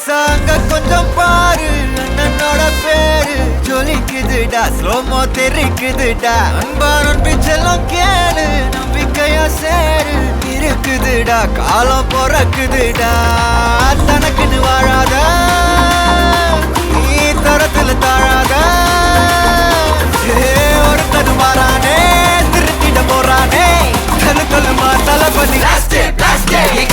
சாங்க கொஞ்சம் பாரு, அண்ணனோட பேரு ஜொலிக்குதுடா, ஸ்லோமோ தெரிக்குதுடா. அன்பாரன் பிச்செல்லாம் கேளு, நம்பிக்கையா சேரு, இருக்குதுடா காலம் பொறக்குதுடா. தனக்குன்னு வாழாத, நீ தரத்துல தாழாத. ஒருத்தனு மாறானே, திருத்திட போறானே, தனக்குள்ளுமா தளபதி. கச்சேரி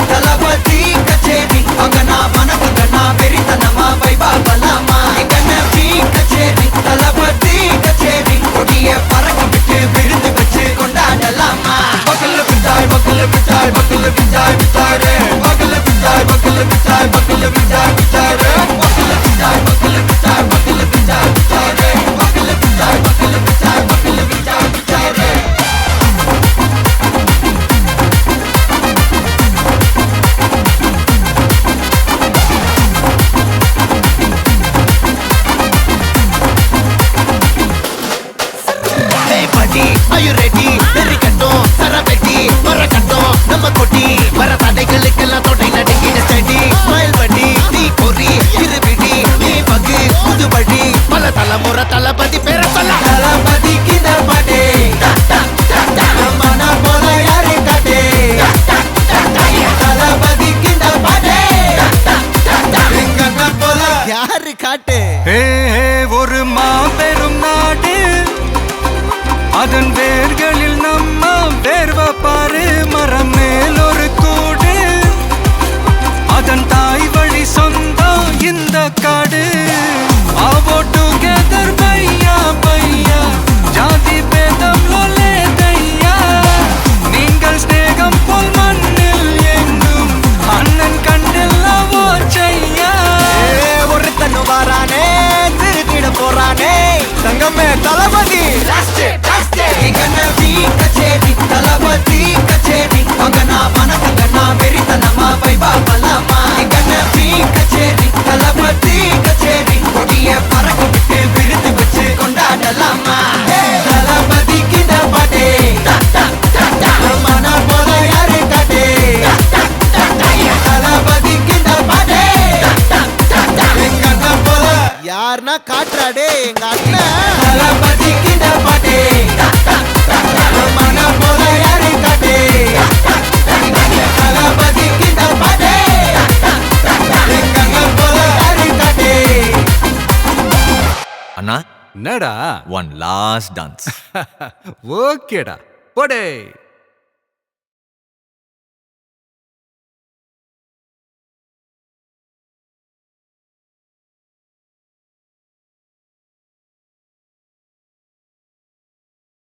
தளபதி கச்சேரி, அங்கனா மனசுங்கனா வெறித்தனமா வைபா பலாமா. கச்சேரி தளபதி கச்சேரி, கொடிய பறக்க விட்டு விருந்து வச்சு கொண்டாடலாமா. பக்கல்ல பிட்டாய் பக்கல்ல பிட்டாய் பக்கல்ல பிட்டாய் பிட்டாரே, பக்கல்ல பிட்டாய் பக்கல்ல பிட்டாய் பக்கல்ல பிட்டாய் பிட்டாரே, பக்கல்ல பிட்டாய் பக்கல்ல பிட்டாய் பக்கல்ல பிட்டாய் பிட்டாரே, பக்கல்ல பிட்டாய் பக்கல்ல பிட்டாய் பக்கல்ல பிட்டாய் பிட்டாரே. Are you ready? நெறிக்கட்டும் சரவெட்டி மரக்கட்டும் நம்ம கொட்டி வர தடைகளுக்கெல்லாம் தொடை நடுங்கின ஸ்டடி. ஸ்மைல் பண்ணி நீ பொறி இருவிடி நீ பகு புதுபடி, பல தலைமுறை தளபதி பேர சொல்ல. தளபதிக்கு இந்த பாட்டே மன போல யாரே காட்டே, தளபதிக்கு இந்த பாட்டே எங்க போல யாரு காட்டு. ஒரு மாபெரும் நாடு, அதன் வேர்களில் நம்ம வேர்வ பாரு. மரம் மேல் ஒரு கூடு, அதன் தாய் வழி சொந்தம் இந்த காடு. ஆவோ டுகெதர் பையா பையா, ஜாதி பேதம் லோலே தையா. நீங்கள் ஸ்நேகம் போல் மண்ணில் எங்கும் அண்ணன் கண்டில்லவோ செய்யா. ஒருத்தனு வாரானே, திருத்திட போறானே, தங்கமே தளபதி. கச்சேரி தளபதி கச்சேரி, அங்கனா மனசங்கனா வெறித்தனமா வைபா பலாமா. கச்சேரி தளபதி கச்சேரி, கொடிய பறக்க விட்டு விருந்து வச்சு கொண்டாடலாமா. தளபதிக்கு இந்த பாட்டே மன போல யாரு காட்டே, தளபதிக்கு இந்த பாட்டே எங்க அண்ணன் போல யாருன்னா காட்டுறாடே எங்க அண்ணன். தளபதிக்கு இந்த பாட்டே மன போல யாரு காட்டே, தளபதிக்கு இந்த பாட்டே எங்க அண்ணன் போல யாரு காட்டே. அண்ணா என்னடா one last dance. ஓகேடா போடே.